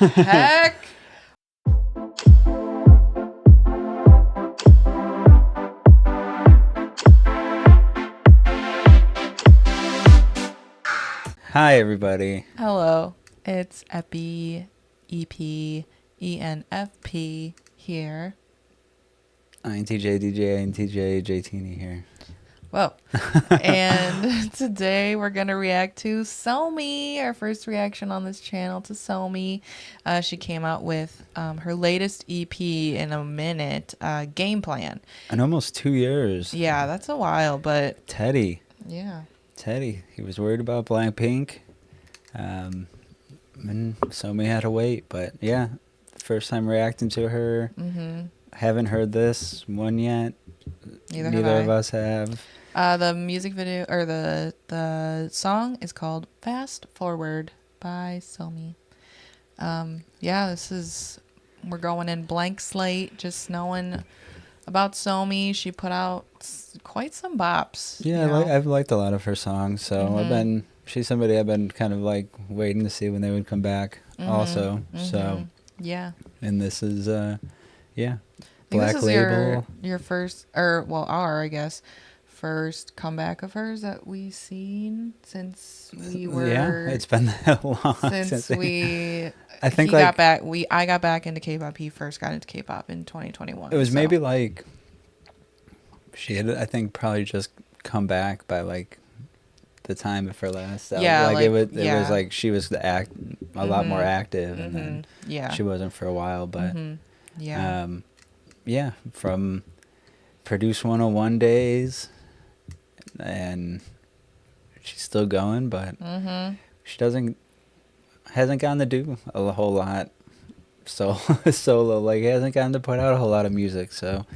heck? Hi, everybody. Hello, it's ENFP here. INTJ, DJ, INTJ, JTini here. Whoa. And today we're going to react to Somi, our first reaction on this channel to Somi. She came out with her latest EP in a minute, Game Plan. In almost 2 years. Yeah, that's a while, but... Teddy. Yeah. Teddy. He was worried about Blackpink. And Somi had to wait. But yeah, first time reacting to her. Mm-hmm. Haven't heard this one yet. Neither of us have. The music video or the song is called Fast Forward by Somi. Yeah, we're going in blank slate, just knowing about Somi. She put out quite some bops. Yeah, I've liked a lot of her songs, so she's somebody I've been kind of like waiting to see when they would come back also. So yeah. And this is yeah. Black this is Label. Your first, or well, I guess first comeback of hers that we've seen since we were. Yeah, it's been that long since we. I think I got back into K-pop. He first got into K-pop in 2021. It was maybe like she had, I think, probably just come back by like the time of her last album. Yeah, it was like she was a lot more active, and then she wasn't for a while. But yeah, from Produce 101 days, and she's still going, but she hasn't gotten to do a whole lot solo. Like, hasn't gotten to put out a whole lot of music. So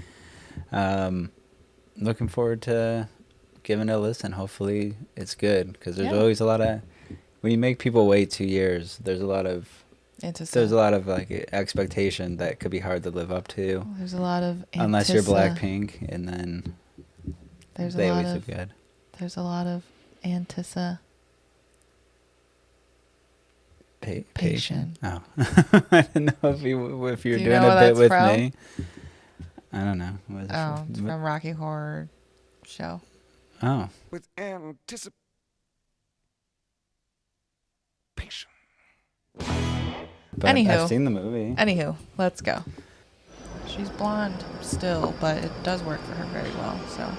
looking forward to giving it a listen. Hopefully it's good, because there's always a lot of, when you make people wait 2 years, there's a lot of like expectation that could be hard to live up to. There's a lot of unless you're Blackpink, and then they always look good. There's a lot of anticipation. Oh, I don't know if you're doing a bit with me. I don't know. It's from Rocky Horror Show. Oh. With anticipation. But I've seen the movie. Anywho, let's go. She's blonde still, but it does work for her very well, so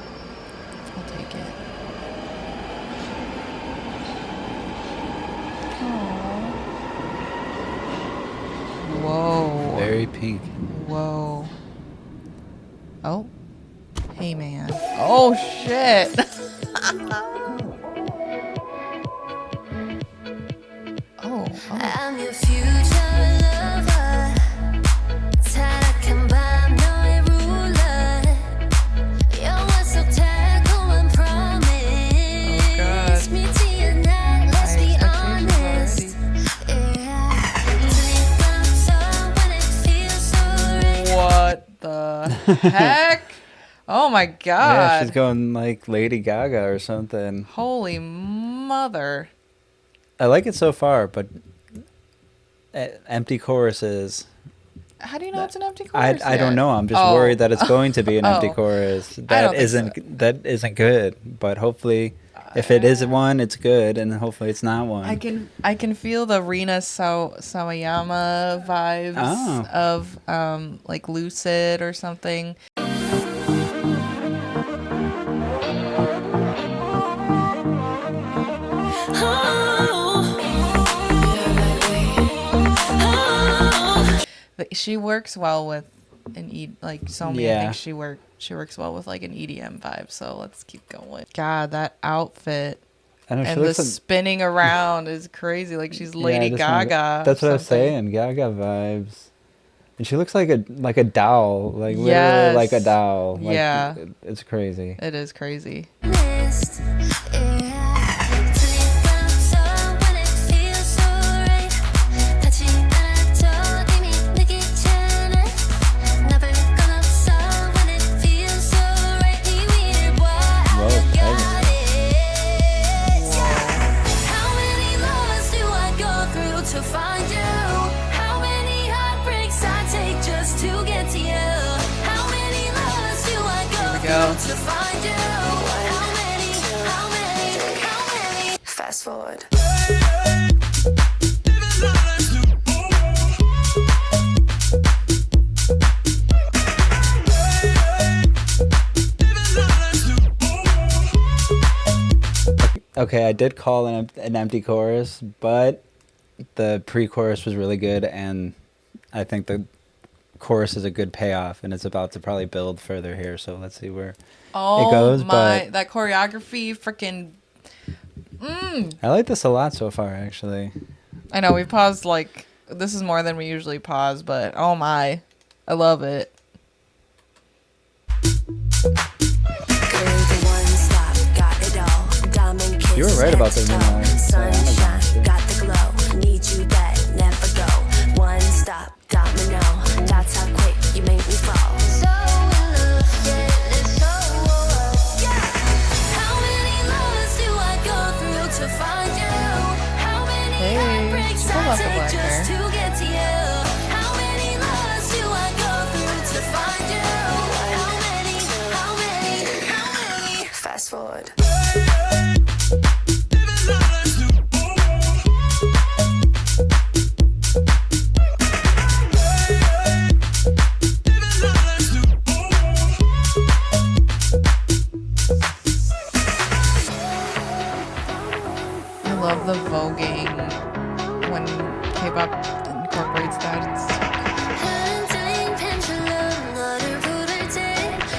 we'll take it. Aww. Whoa. Very pink. Whoa. Oh. Hey, man. Oh, shit. I'm your future lover. 타락한 밤 너의 ruler. 영화 속 달콤한 promise. 믿지 않아, let's be honest. What the heck? Oh my god. Yeah, she's going like Lady Gaga or something. Holy mother. I like it so far, but empty choruses. How do you know it's an empty chorus? I don't know. I'm just worried that it's going to be an empty chorus. That isn't good. But hopefully, if it is one, it's good, and hopefully it's not one. I can feel the Rina Sawayama vibes of like Lucid or something. She works well with an Somi. I think she works well with like an EDM vibe. So let's keep going. God, that outfit and the spinning around is crazy. Like she's Lady Gaga. That's what I was saying. Gaga vibes. And she looks like a doll. Like literally like a doll. Like, yeah, it's crazy. It is crazy. To find you, how Okay, I did call an empty chorus, but the pre-chorus was really good, and I think the chorus is a good payoff, and it's about to probably build further here. So let's see where it Oh goes. my, But that choreography, freaking. I like this a lot so far, actually. I know we paused like this is more than we usually pause, but oh my, I love it. You were right about the sunshine, got the glow. Need you back, never go. One stop, domino. That's how quick you make me fall. So in love, yeah, it's so yeah. How many lovers do I go through to find you? How many Hey, heartbreaks she pulled I off the take black just hair. to get to you? How many lovers do I go through to find you? How many? Fast forward. I love the voguing when K-pop incorporates that. It's 흔들린 펜줄럼 너를 부를 때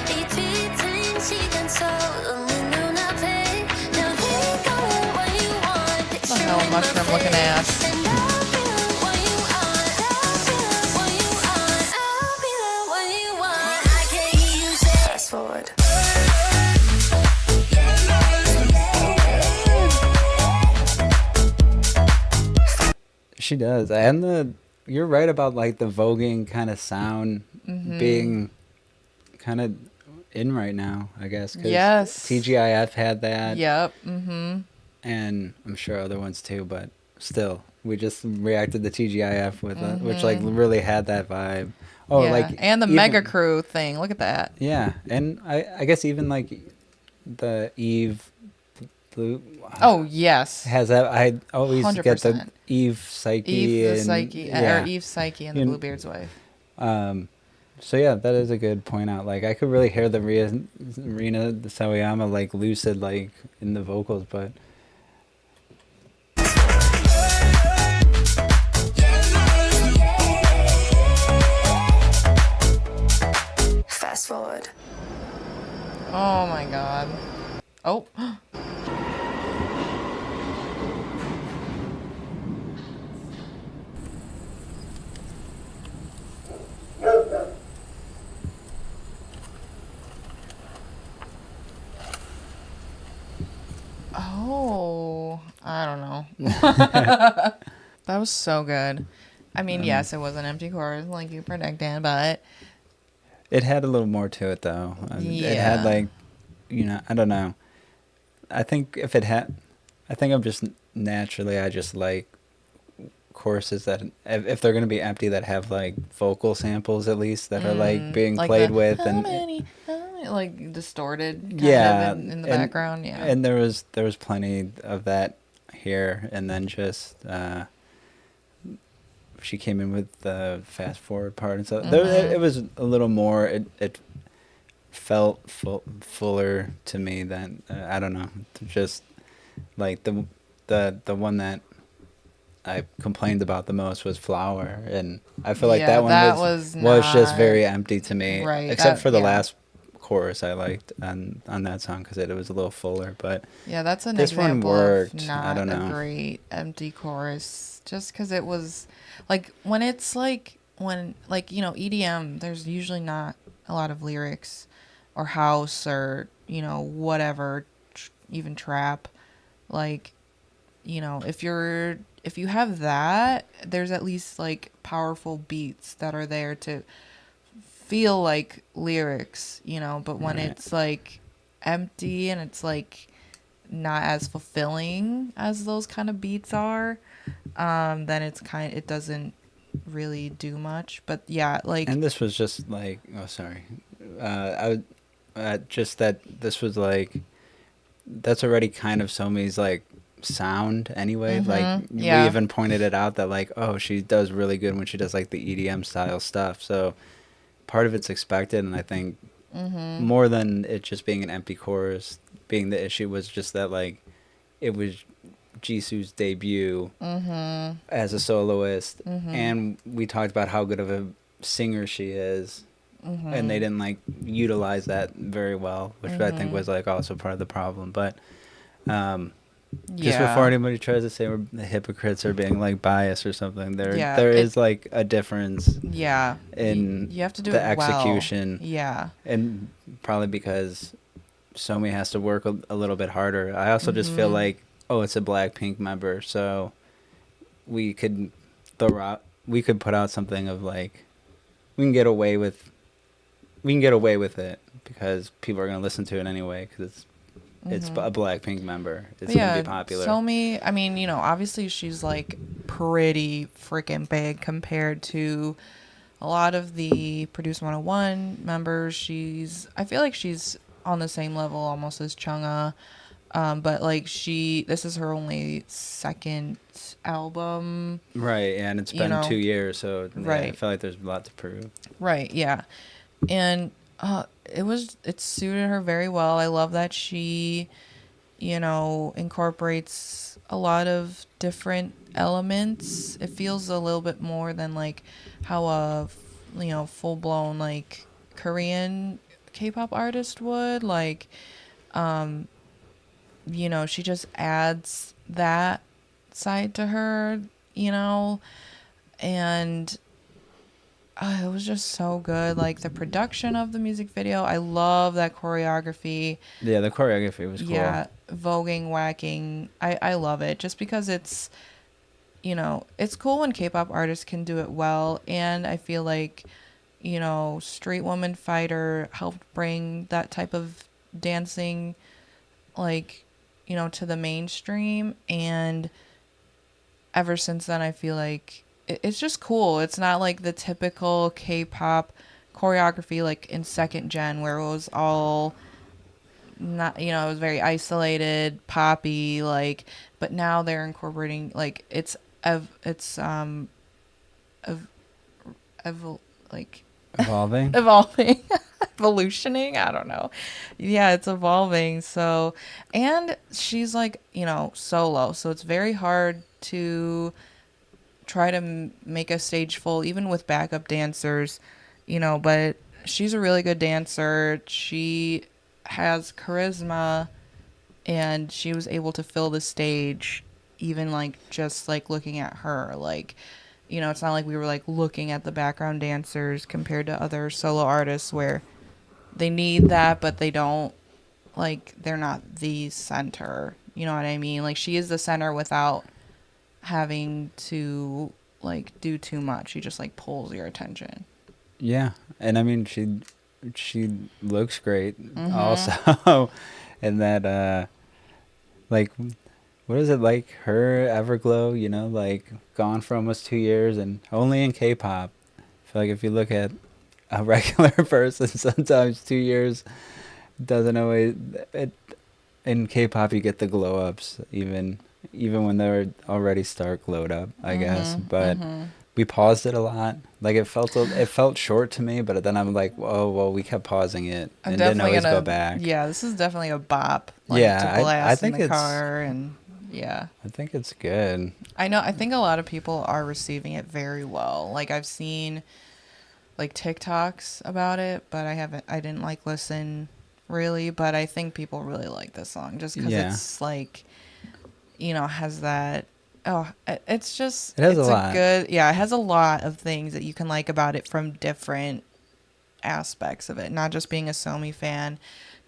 이 뒤틀린 시간 서없는 눈앞에 Now here you go what you want what the hell, mushroom looking ass. And I'll be the one you want I'll be the one you want I'll be the one you want I can't hear you say Fast forward She does, and you're right about like the voguing kind of sound being kind of in right now, I guess. 'Cause Yes. TGIF had that, Yep. and I'm sure other ones too. But still, we just reacted to TGIF with which like really had that vibe. Oh, yeah. like And the even- mega crew thing. Look at that. Yeah, and I guess even like the Eve blue. Oh yes. Has that? I always get the 100%. Eve Psyche. Eve the and, Psyche, yeah. or Eve Psyche and the You- Bluebeard's wife. So yeah, that is a good point out. Like I could really hear the Rina Sawayama like lucid like in the vocals, but Fast forward Oh my god. Oh. Oh, I don't know. That was so good. I mean, yes, it was an empty chorus like you predicted, but it had a little more to it though. It had Yeah. like, I don't know. I think if it had, I think I'm just naturally I just like choruses that if they're gonna be empty that have like vocal samples at least that are like being like played the, with how and many, like distorted kind yeah of in the and- background. Yeah. and there was plenty of that here, and then just she came in with the fast forward part and stuff. It was a little more. It felt fuller to me than I don't know. Just like the one that I complained about the most was Flower, and I feel like Yeah, that one that was was just not- very empty to me. Right, Except that- for the yeah. last chorus I liked on that song because it was a little fuller, but Yeah, that's an this one example worked. of I not don't know. a great empty chorus. Just because it was like when it's like when like EDM, there's usually not a lot of lyrics or house or whatever, even trap. Like if you have that, there's at least like powerful beats that are there to feel like lyrics, but when Right. it's like empty and it's like not as fulfilling as those kind of beats are, then it doesn't really do much. But yeah, like And this was just like, oh, sorry. I would, just that this was like, that's already kind of Somi's like sound anyway. Like yeah. we even pointed it out that like, oh, she does really good when she does like the EDM style stuff. So part of it's expected, and I think more than it just being an empty chorus, being the issue was just that like it was Jisoo's debut Mm-hmm. as a soloist, Mm-hmm. and we talked about how good of a singer she is, Mm-hmm. and they didn't like utilize that very well, which I think Mm-hmm. was like also part of the problem. But just Yeah. before anybody tries to say we're the hypocrites or being like biased or something, Yeah, there is like a difference Yeah. in You have to do the it well. execution, Yeah. and probably because Somi has to work a little bit harder. I also just feel Mhm. like, oh, it's a Blackpink member, so we could we could put out something of like we can get away with it because people are gonna listen to it anyway because it's Mhm. a Blackpink member. It's But gonna yeah, be popular. Somi, I mean, obviously she's like pretty freaking big compared to a lot of the Produce 101 members. I feel like she's on the same level almost as Chungha. But like this is her only second album. Right, and it's You been know, 2 years, so yeah, I right, feel like there's a lot to prove. right, yeah. And it suited her very well. I love that she incorporates a lot of different elements. It feels a little bit more than like how full blown like Korean K-pop artist would. Like, she just adds that side to her, and it was just so good. Like the production of the music video, I love that choreography. Yeah, the choreography was cool. Yeah, voguing, whacking. I love it just because it's cool when K-pop artists can do it well. And I feel like, Street Woman Fighter helped bring that type of dancing, like, to the mainstream. And ever since then, I feel like it's just cool. It's not like the typical K-pop choreography like in second gen where it was all not it was very isolated, poppy, like, but now they're incorporating like ev- like Evolving. evolving, evolutioning, I don't know. Yeah, it's evolving. So, and she's like, solo, so it's very hard to try to make a stage full even with backup dancers, but she's a really good dancer. She has charisma, and she was able to fill the stage even like just like looking at her. Like, it's not like we were like looking at the background dancers compared to other solo artists where they need that but they don't, like, they're not the center, you know what I mean? Like, she is the center without having to like do too much. She just like pulls your attention. Yeah, and I mean she looks great Mhm. also, and that like what is it like her Everglow? Like gone for almost 2 years and only in K-pop. I feel like if you look at a regular person, sometimes 2 years doesn't always. In K-pop, you get the glow ups even when they're already start glowed up, I guess. But we paused it a lot. Like it felt short to me, but then I'm like, oh well, we kept pausing it I'm and didn't definitely always gonna go back. Yeah, this is definitely a bop, like, Yeah, to I blast in think the it's car. And yeah, I think it's good. I think a lot of people are receiving it very well. Like, I've seen like TikToks about it, but I didn't like listen really, but I think people really like this song just because Yeah. it's like, has that, it's just, It has a it's lot. good, yeah, it has a lot of things that you can like about it from different aspects of it, not just being a Somi fan,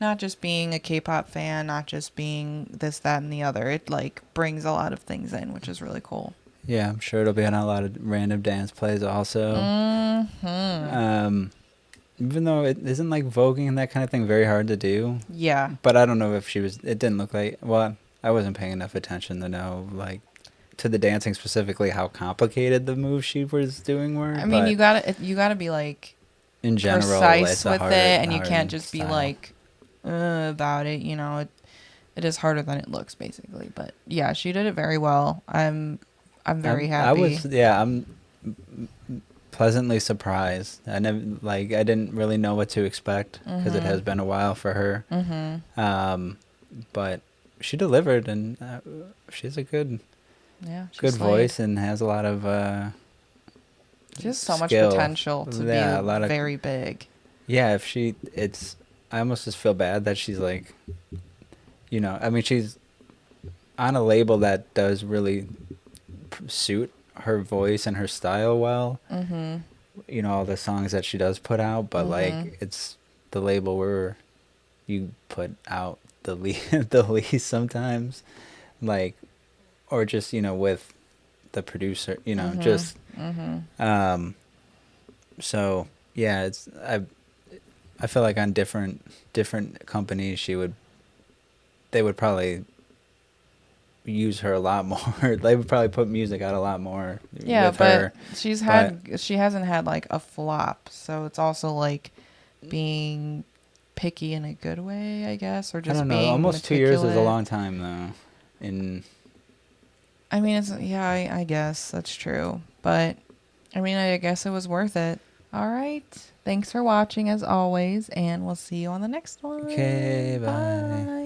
not just being a K-pop fan, not just being this, that, and the other. It like brings a lot of things in, which is really cool. Yeah, I'm sure it'll be on a lot of random dance plays also. Even though it isn't like voguing and that kind of thing very hard to do. Yeah. But I don't know if it didn't look like, well, I wasn't paying enough attention to know, like, to the dancing specifically how complicated the moves she was doing were. I mean, but you gotta be like in general, precise it's a with hard, it, and you hard can't just be style. like about it. It is harder than it looks, basically. But yeah, she did it very well. I'm very happy. I'm pleasantly surprised. I didn't really know what to expect because it has been a while for her. But she delivered, and she has a good Yeah, she good slayed. voice and has a lot of She has so much skill. potential to Yeah, a be lot of very big. yeah. If she, it's I almost just feel bad that she's like, I mean, she's on a label that does really suit her voice and her style well. Mm-hmm. All the songs that she does put out, but Mm-hmm. like it's the label where you put out the the least sometimes, like, or just with the producer, Mm-hmm. just Mm-hmm. so yeah, I feel like on different companies they would probably use her a lot more. They would probably put music out a lot more Yeah, with but her. But she hasn't had like a flop, so it's also like being picky in a good way, I guess, or I just don't know. being Almost 2 years is a meticulous. long time though. In I mean, it's yeah, I guess that's true, but I mean, I guess it was worth it. All right, thanks for watching as always, and we'll see you on the next one. Okay, bye. Bye.